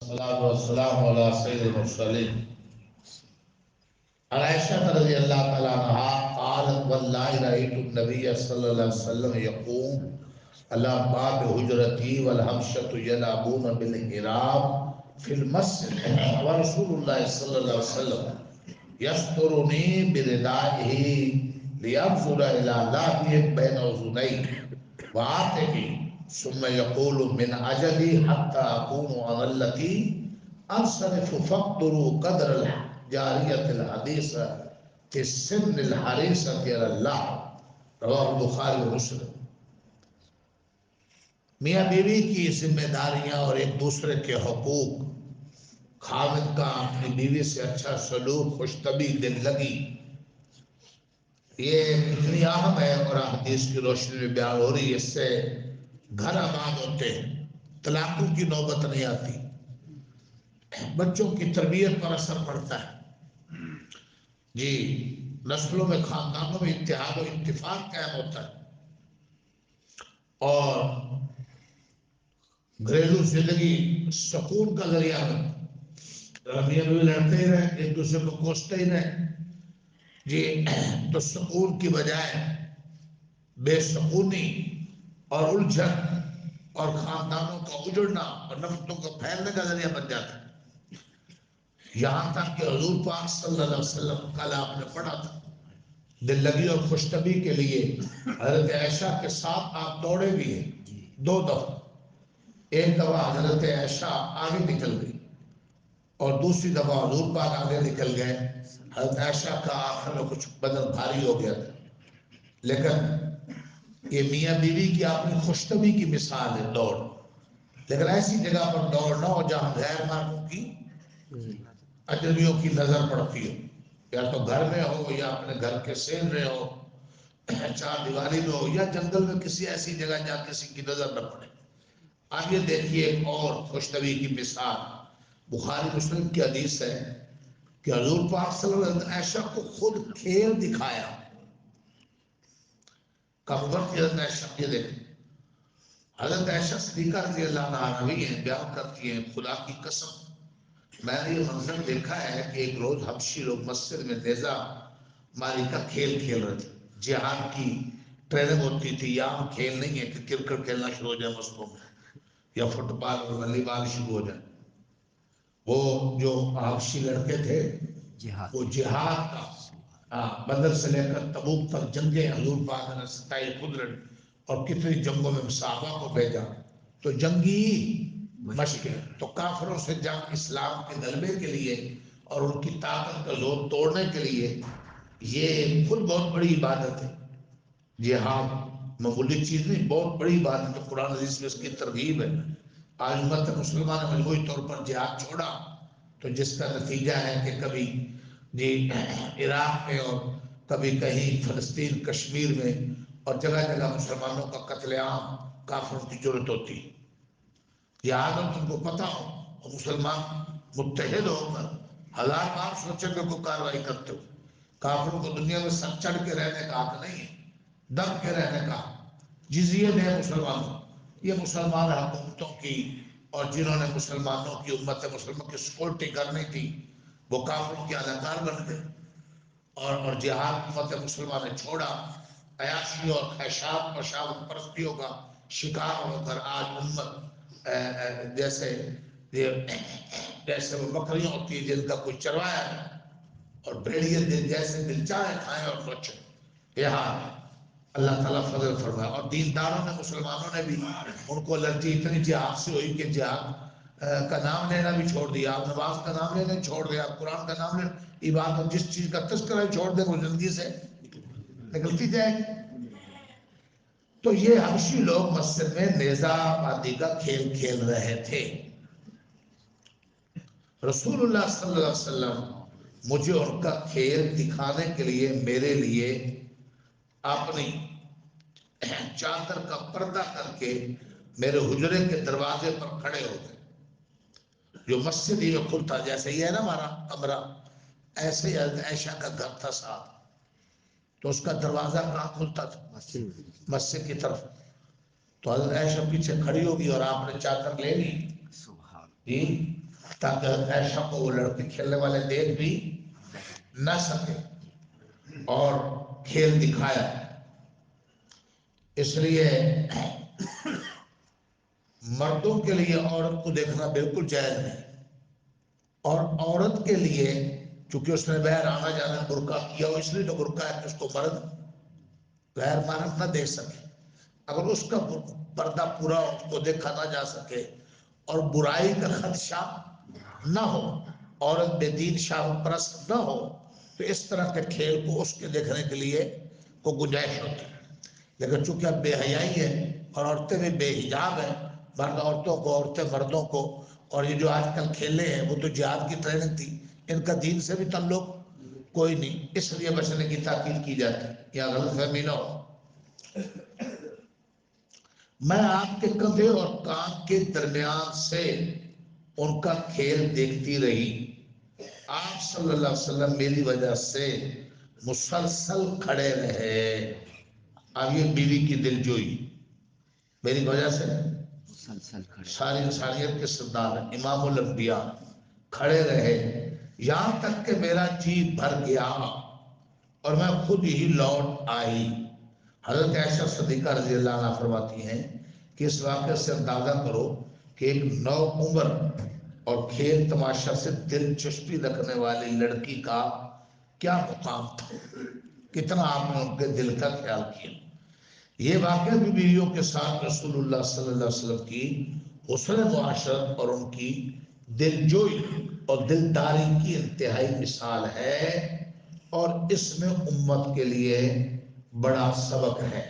والصلاة والسلام على سيد المرسلين عن عائشة رضي الله تعالى عنها قالت والله رأيت النبي صلى الله عليه وسلم يقوم على باب حجرتي والحبشة يلعبون بالحراب في المسجد ورسول الله صلى الله عليه وسلم يسترني بردائه لينظر إلى لحية بين أذنيه وعاتقي ثم يقول من أجلي حتى أكون أنا التي أنصرف فاقدروا قدر الجارية الحديثة في السن الحريصة إلى الله رواه البخاری و مسلم۔ میاں بیوی کی ذمہ داریاں اور ایک دوسرے کے حقوق، خاوند کا اپنی بیوی سے اچھا سلوک، خوش طبعی، دل لگی، یہ اتنی اہم ہے اور حدیث کی روشنی میں بیان ہو رہی ہے۔ اس سے گھر آباد ہوتے ہیں، طلاقوں کی نوبت نہیں آتی، بچوں کی تربیت پر اثر پڑتا ہے، جی نسلوں میں، خاندانوں میں اتحاد و اتفاق قائم ہوتا ہے، اور گھریلو زندگی سکون کا ذریعہ بنتا ہے۔ میاں بیوی لڑتے ہی رہے، ایک دوسرے کو کوستے ہی رہے، جی تو سکون کی بجائے بے سکونی اور الجھن اور خاندانوں کا اجڑنا اور نفرتوں کا پھیلنے کا ذریعہ بن جاتا ہے۔ یہاں تک کہ حضور پاک صلی اللہ علیہ وسلم کل آپ نے پڑھا تھا، دل لگی اور خوش طبعی کے لیے حضرت عائشہ کے ساتھ آپ دوڑے بھی ہیں 2 دفعہ۔ ایک دفعہ حضرت عائشہ آگے نکل گئی اور دوسری دفعہ حضور پاک آگے نکل گئے۔ حضرت عائشہ کا آخر میں کچھ بدن بھاری ہو گیا تھا، لیکن یہ میاں بیوی کی اپنی خوش طبعی کی مثال ہے، دوڑ، لیکن ایسی جگہ پر دوڑ نہ ہو جہاں غیر محرموں کی، اجنبیوں کی نظر پڑتی ہو، یا تو گھر میں ہو یا اپنے گھر کے سین میں ہو، چار دیواری میں ہو، یا جنگل میں کسی ایسی جگہ جہاں کسی کی نظر نہ پڑے۔ آگے دیکھیے ایک اور خوش طبعی کی مثال، بخاری مسلم کی حدیث ہے کہ حضور پاک صلی اللہ علیہ وسلم نے عائشہ کو خود کھیل دکھایا۔ کب وقت حضرت عائشہ، یہ دیکھیں حضرت عائشہ صدیقہ رضی اللہ عنہا روی ہیں، بیان کرتی ہیں، خدا کی قسم میں نے یہ منظر دیکھا ہے کہ ایک روز حبشی لوگ مسجد میں نیزہ ماری کا کھیل کھیل رہے تھے۔ جہاد کی ٹریننگ ہوتی تھی، یا ہم کھیل نہیں ہے کہ کرکٹ کھیلنا شروع ہو جائے مسجدوں میں، یا فٹ بال اور والی بال شروع ہو جائے۔ وہ جو حبشی لڑکے تھے وہ جہاد کا، بدر سے لے کر تبوک تک جنگیں حضور پاک نے 27 خود لڑی، اور کتنی جنگوں میں صحابہ کو بھیجا، تو جنگی مشقیں، تو کافروں سے جنگ اسلام کے غلبے کے لیے اور ان کی طاقت کا زور توڑنے کے لیے یہ خود بہت بڑی عبادت ہے۔ جہاد معمولی چیز نہیں، بہت بڑی عبادت ہے، قرآن حدیث میں اس کی ترغیب ہے۔ آج امت مسلمان نے مجموعی طور پر جہاد چھوڑا تو جس کا نتیجہ ہے کہ کبھی جی عراق میں اور کبھی کہیں فلسطین کشمیر میں اور جگہ جگہ مسلمانوں کا قتل عام کافروں کی ضرورت ہوتی ہے۔ جہاد ہو تم کو پتہ ہو اور مسلمان متحد ہو کر 1000 بار سوچیں کہ کوئی کارروائی کرتے ہو۔ کافروں کو دنیا میں سر چڑھ کے رہنے کا حق نہیں ہے، دب کے رہنے کا، جزیے دیں مسلمانوں۔ یہ مسلمان حکومتوں کی اور جنہوں نے مسلمانوں کی امت مسلمہ کی سکیورٹی کرنی تھی وہ کافروں کے اداکار بن گئے، اور جہاد امت مسلمہ نے چھوڑا، عیاشی اور خواہشات اور شہوت پرستیوں کا شکار ہو کر آج امت جیسے وہ بکریاں ہوتی ہیں جن کا کوئی چروایا ہے، اور بھیڑیے جیسے دل چاہے کھائیں اور نوچیں، یہ حال ہے۔ اللہ تعالیٰ فضل فرمائے۔ اور دینداروں نے، مسلمانوں نے بھی، ان کو الرجی اتنی جہاد سے ہوئی کہ جہاد کا نام لینا بھی چھوڑ دیا، آپ نماز کا نام لینا چھوڑ دیا، قرآن کا نام لینا، عبادت جس چیز کا تذکرہ چھوڑ دے وہ زندگی سے نکلتی جائے گی۔ تو یہ حبشی لوگ مسجد میں نیزہ بازی کا کھیل کھیل رہے تھے۔ رسول اللہ صلی اللہ علیہ وسلم مجھے ان کا کھیل دکھانے کے لیے میرے لیے اپنی چادر کا پردہ کر کے میرے حجرے کے دروازے پر کھڑے ہو گئے، جو مسجد ہی میں کھلتا، جیسے یہ ہے نا ہمارا کمرہ، ایسے ہی حضرت عائشہ کا گھر تھا ساتھ، تو اس کا دروازہ کہاں کھلتا تھا؟ مسجد کی طرف۔ تو حضرت عائشہ پیچھے کھڑی ہوگی اور آپ نے چادر لے لی، جی تاکہ حضرت عائشہ کو وہ لڑکے کھیلنے والے دیکھ بھی نہ سکے، اور کھیل دکھایا۔ اس لیے مردوں کے لیے عورت کو دیکھنا بالکل جائز نہیں، اور عورت کے لیے چونکہ اس نے باہر آنا جانا برقع کیا ہو، اس لیے تو برقع ہے کہ اس کو مرد غیر محرم نہ دیکھ سکے۔ اگر اس کا پردہ پورا اس کو دیکھا نہ جا سکے اور برائی کا خدشہ نہ ہو، عورت بے دین شہوت پرست نہ ہو، تو اس طرح کے کھیل کو اس کے دیکھنے کے لیے کوئی گنجائش ہوتی ہے۔ لیکن چونکہ اب بے حیائی ہے اور عورتیں بھی بے حجاب ہیں، مرد عورتوں کو، عورتیں مردوں کو، اور یہ جو آج کل کھیلے ہیں وہ تو جہاد کی ٹریننگ تھی، ان کا دین سے بھی تعلق کوئی نہیں، اس لیے بچنے کی تاکید کی جاتی ہے، یا غلط فہمی نہ ہو۔ میں آپ کے کندھے اور کان کے درمیان سے ان کا کھیل دیکھتی رہی۔ آپ صلی اللہ علیہ وسلم میری وجہ سے مسلسل کھڑے رہے۔ اب یہ بیوی کی دل جوئی، میری وجہ سے ساری انسانیت کے سردار امام الانبیاء کھڑے رہے، یہاں تک کہ میرا جی بھر گیا اور میں خود ہی لوٹ آئی۔ حضرت عائشہ صدیقہ رضی اللہ عنہ فرماتی ہیں کہ اس واقعے سے اندازہ کرو کہ ایک نو عمر اور کھیل تماشا سے دلچسپی رکھنے والی لڑکی کا کیا مقام تھا، کتنا آپ نے ان کے دل کا خیال کیا۔ یہ واقعہ بھی بیویوں کے ساتھ رسول اللہ صلی اللہ علیہ وسلم کی حسن معاشرت اور ان کی دلجوئی اور دلداری کی انتہائی مثال ہے، اور اس میں امت کے لیے بڑا سبق ہے۔